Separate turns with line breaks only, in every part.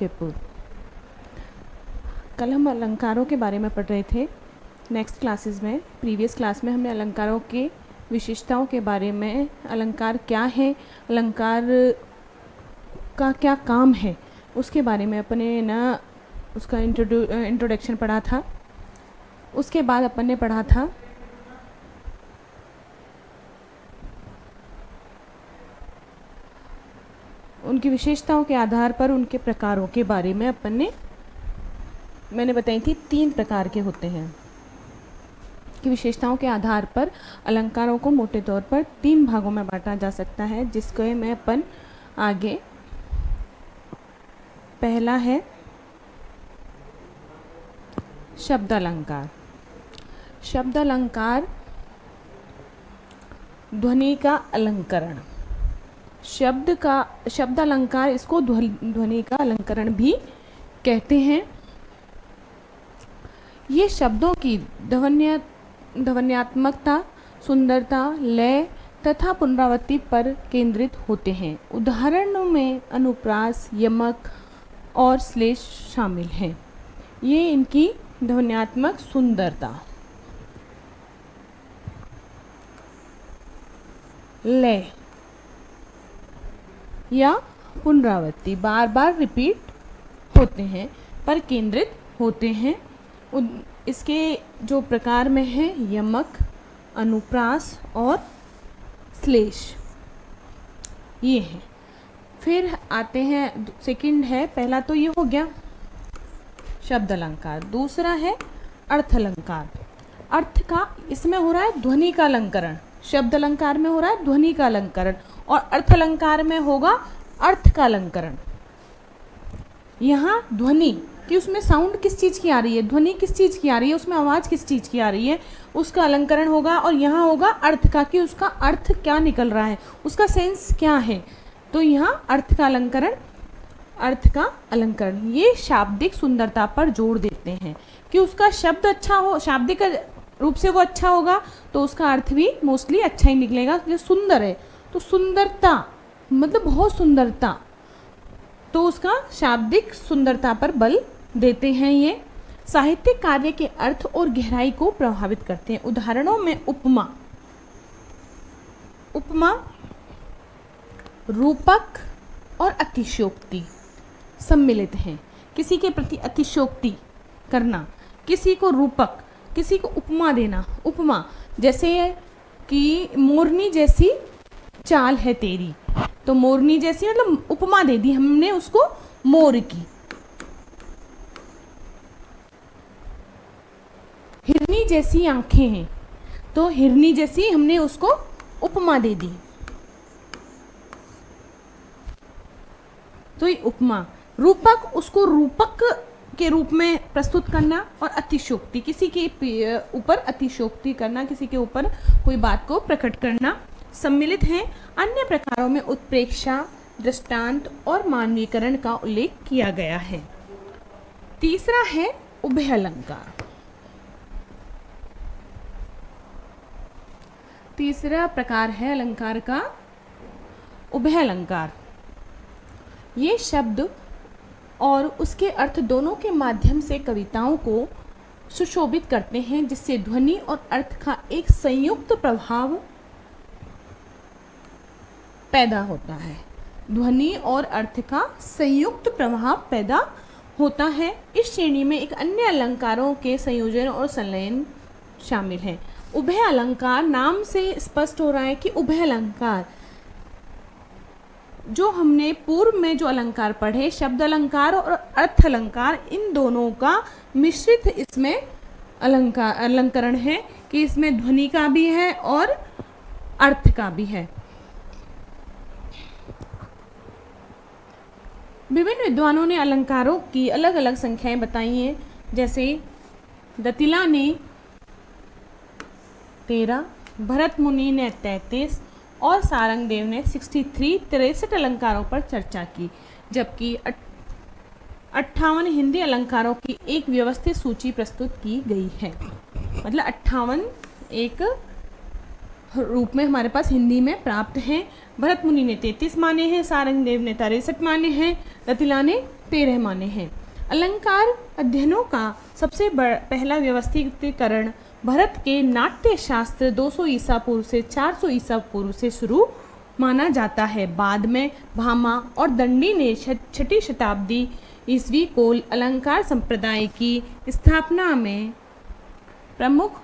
जयपुर। कल हम अलंकारों के बारे में पढ़ रहे थे नेक्स्ट क्लासेस में। प्रीवियस क्लास में हमने अलंकारों के विशेषताओं के बारे में, अलंकार क्या है, अलंकार का क्या काम है, उसके बारे में अपने ना उसका इंट्रोडक्शन पढ़ा था। उसके बाद अपन ने पढ़ा था उनकी विशेषताओं के आधार पर उनके प्रकारों के बारे में। मैंने बताई थी 3 प्रकार के होते हैं कि विशेषताओं के आधार पर अलंकारों को मोटे तौर पर 3 भागों में बांटा जा सकता है, जिसको मैं अपन आगे, पहला है शब्द अलंकार। शब्द अलंकार ध्वनि का अलंकरण। शब्द अलंकार, इसको ध्वनि का अलंकरण भी कहते हैं। ये शब्दों की ध्वन्यात्मकता, सुंदरता, लय तथा पुनरावृत्ति पर केंद्रित होते हैं। उदाहरणों में अनुप्रास, यमक और श्लेष शामिल हैं। ये इनकी ध्वन्यात्मक सुंदरता। लय या पुनरावृत्ति, बार बार रिपीट होते हैं पर केंद्रित होते हैं। इसके जो प्रकार में है यमक, अनुप्रास और श्लेष, ये हैं। फिर आते हैं, सेकंड है, पहला तो ये हो गया शब्द अलंकार, दूसरा है अर्थ अलंकार। अर्थ का इसमें हो रहा है ध्वनि का अलंकरण। शब्द अलंकार में हो रहा है ध्वनि का अलंकरण और अर्थ अलंकार में होगा अर्थ का अलंकरण। यहाँ ध्वनि कि उसमें साउंड किस चीज़ की आ रही है, ध्वनि किस चीज़ की आ रही है, उसमें आवाज़ किस चीज़ की आ रही है, उसका अलंकरण होगा। और यहाँ होगा अर्थ का कि उसका अर्थ क्या निकल रहा है, उसका सेंस क्या है। तो यहाँ अर्थ का अलंकरण ये शाब्दिक सुंदरता पर जोर देते हैं कि उसका शब्द अच्छा हो, शाब्दिक रूप से वो अच्छा होगा तो उसका अर्थ भी मोस्टली अच्छा ही निकलेगा। जो सुंदर है तो सुंदरता मतलब बहुत सुंदरता, तो उसका शाब्दिक सुंदरता पर बल देते हैं। ये साहित्यिक कार्य के अर्थ और गहराई को प्रभावित करते हैं। उदाहरणों में उपमा, रूपक और अतिशयोक्ति सम्मिलित हैं। किसी के प्रति अतिशयोक्ति करना, किसी को रूपक, किसी को उपमा देना। उपमा जैसे कि मोरनी जैसी चाल है तेरी, तो मोरनी जैसी मतलब उपमा दे दी हमने उसको मोर की। हिरनी जैसी आंखें हैं, तो हिरनी जैसी हमने उसको उपमा दे दी, तो ये उपमा। रूपक, उसको रूपक के रूप में प्रस्तुत करना। और अतिशयोक्ति, किसी के ऊपर अतिशयोक्ति करना, किसी के ऊपर कोई बात को प्रकट करना सम्मिलित हैं। अन्य प्रकारों में उत्प्रेक्षा, दृष्टांत और मानवीकरण का उल्लेख किया गया है। तीसरा है उभय अलंकार। तीसरा प्रकार है अलंकार का उभय अलंकार। ये शब्द और उसके अर्थ दोनों के माध्यम से कविताओं को सुशोभित करते हैं, जिससे ध्वनि और अर्थ का एक संयुक्त प्रभाव पैदा होता है। ध्वनि और अर्थ का संयुक्त प्रभाव पैदा होता है। इस श्रेणी में एक अन्य अलंकारों के संयोजन और संलयन शामिल है। उभय अलंकार, नाम से स्पष्ट हो रहा है कि उभय अलंकार, जो हमने पूर्व में जो अलंकार पढ़े, शब्द अलंकार और अर्थ अलंकार, इन दोनों का मिश्रित इसमें अलंकरण है कि इसमें ध्वनि का भी है और अर्थ का भी है। विभिन्न विद्वानों ने अलंकारों की अलग अलग संख्याएं बताई हैं, जैसे दतिला ने 13, भरत मुनि ने 33 और सारंगदेव ने 63 अलंकारों पर चर्चा की, जबकि 58 हिंदी अलंकारों की एक व्यवस्थित सूची प्रस्तुत की गई है। मतलब 58 एक रूप में हमारे पास हिंदी में प्राप्त हैं। भरत मुनि ने 33 माने हैं, सारंगदेव ने 63 माने हैं, दतिला ने 13 माने हैं। अलंकार अध्ययनों का सबसे पहला व्यवस्थीकरण भरत के नाट्य शास्त्र 200 ईसा पूर्व से 400 ईसा पूर्व से शुरू माना जाता है। बाद में भामा और दंडी ने 6ठी शताब्दी ईस्वी को अलंकार संप्रदाय की स्थापना में प्रमुख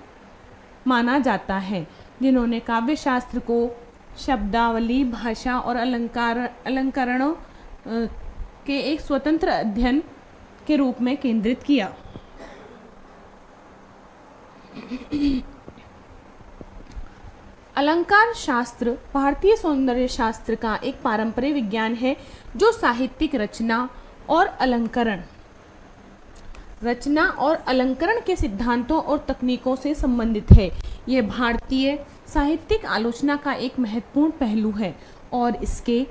माना जाता है, जिन्होंने काव्य शास्त्र को शब्दावली, भाषा और अलंकरणों के एक स्वतंत्र अध्ययन के रूप में केंद्रित किया। अलंकार शास्त्र भारतीय सौंदर्य शास्त्र का एक पारंपरिक विज्ञान है जो साहित्यिक रचना और अलंकरण के सिद्धांतों और तकनीकों से संबंधित है। यह भारतीय साहित्यिक आलोचना का एक महत्वपूर्ण पहलू है और इसके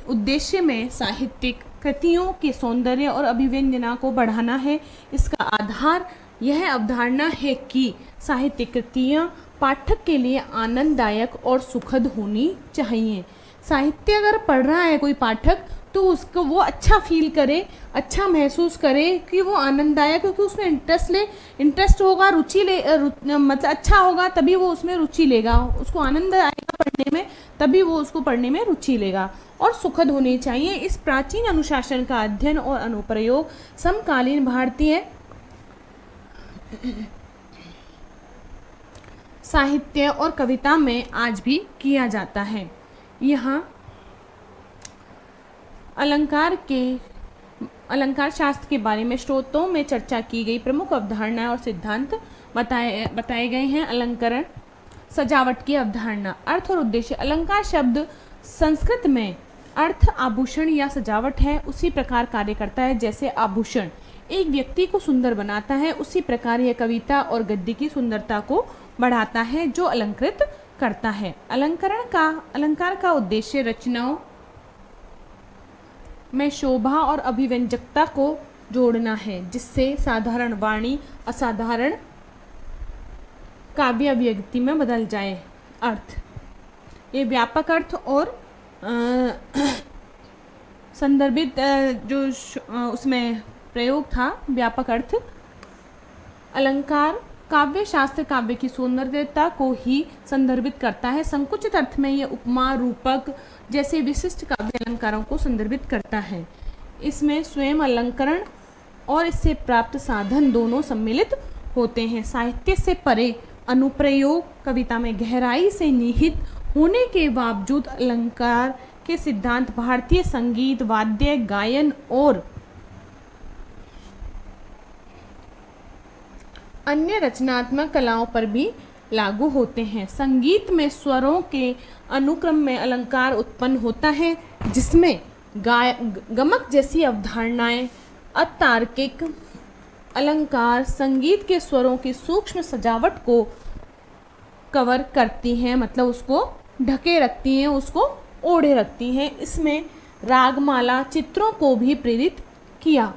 उद्देश्य में साहित्यिक कृतियों के सौंदर्य और अभिव्यंजना को बढ़ाना है। इसका आधार यह अवधारणा है कि साहित्यिक कृतियाँ पाठक के लिए आनंददायक और सुखद होनी चाहिए। साहित्य अगर पढ़ रहा है कोई पाठक तो उसको वो अच्छा फील करे, अच्छा महसूस करे कि वो आनंददायक, क्योंकि उसमें इंटरेस्ट होगा, मतलब अच्छा होगा तभी वो उसमें रुचि लेगा, उसको आनंद आएगा पढ़ने में, तभी वो उसको पढ़ने में रुचि लेगा। और सुखद होनी चाहिए। इस प्राचीन अनुशासन का अध्ययन और अनुप्रयोग समकालीन भारतीय साहित्य और कविता में आज भी किया जाता है। यहाँ अलंकार शास्त्र के बारे में स्रोतों में चर्चा की गई प्रमुख अवधारणाएं और सिद्धांत बताए गए हैं। अलंकरण, सजावट की अवधारणा, अर्थ और उद्देश्य। अलंकार शब्द संस्कृत में अर्थ आभूषण या सजावट है, उसी प्रकार कार्य करता है जैसे आभूषण एक व्यक्ति को सुंदर बनाता है, उसी प्रकार यह कविता और गद्य की सुंदरता को बढ़ाता है जो अलंकृत करता है। अलंकार का उद्देश्य रचनाओं में शोभा और अभिव्यंजकता को जोड़ना है, जिससे साधारण वाणी असाधारण काव्य अभिव्यक्ति में बदल जाए। अर्थ, ये व्यापक अर्थ और संदर्भित जो उसमें प्रयोग था व्यापक अर्थ। अलंकार काव्य शास्त्र काव्य की सौंदर्यता को ही संदर्भित करता है। संकुचित अर्थ में यह उपमा, रूपक जैसे विशिष्ट काव्य अलंकारों को संदर्भित करता है। इसमें स्वयं अलंकरण और इससे प्राप्त साधन दोनों सम्मिलित होते हैं। साहित्य से परे अनुप्रयोग कविता में गहराई से निहित होने के बावजूद अलंकार के सिद्धांत भारतीय संगीत, वाद्य, गायन और अन्य रचनात्मक कलाओं पर भी लागू होते हैं। संगीत में स्वरों के अनुक्रम में अलंकार उत्पन्न होता है, जिसमें गमक जैसी अवधारणाएं अतार्किक अलंकार संगीत के स्वरों की सूक्ष्म सजावट को कवर करती हैं, मतलब उसको ढके रखती हैं, उसको ओढ़े रखती हैं। इसमें रागमाला चित्रों को भी प्रेरित किया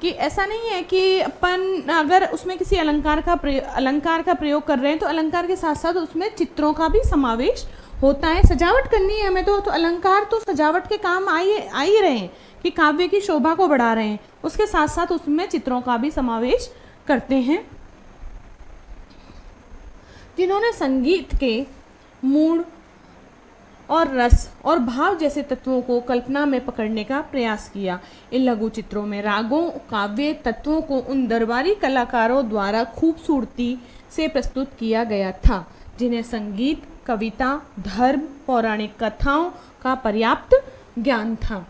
कि ऐसा नहीं है कि अपन अगर उसमें किसी अलंकार का प्रयोग कर रहे हैं तो अलंकार के साथ साथ उसमें चित्रों का भी समावेश होता है। सजावट करनी है हमें तो अलंकार तो सजावट के काम आ ही रहे हैं कि काव्य की शोभा को बढ़ा रहे हैं, उसके साथ साथ उसमें चित्रों का भी समावेश करते हैं। जिन्होंने संगीत के मूड और रस और भाव जैसे तत्वों को कल्पना में पकड़ने का प्रयास किया। इन लघु चित्रों में रागों, काव्य तत्वों को उन दरबारी कलाकारों द्वारा खूबसूरती से प्रस्तुत किया गया था, जिन्हें संगीत, कविता, धर्म, पौराणिक कथाओं का पर्याप्त ज्ञान था।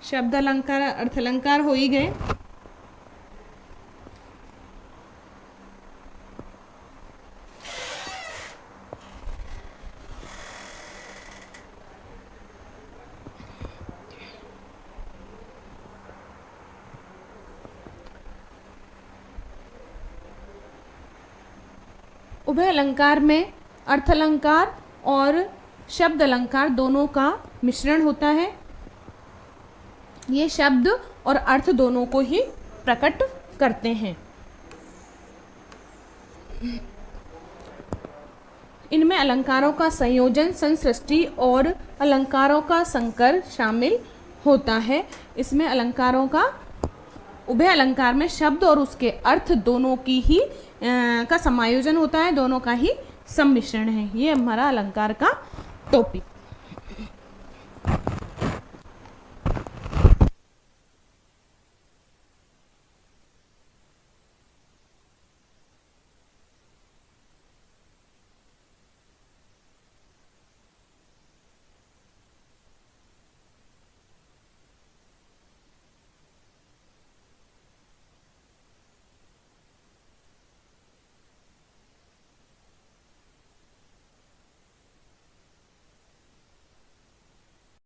शब्द अलंकार, अर्थ अलंकार हो ही गए। उभय अलंकार में अर्थ अलंकार और शब्द अलंकार दोनों का मिश्रण होता है। ये शब्द और अर्थ दोनों को ही प्रकट करते हैं। इनमें अलंकारों का संयोजन, संसृष्टि और अलंकारों का संकर शामिल होता है। इसमें अलंकारों का, उभय अलंकार में शब्द और उसके अर्थ दोनों की ही का समायोजन होता है, दोनों का ही सम्मिश्रण है। ये हमारा अलंकार का टॉपिक।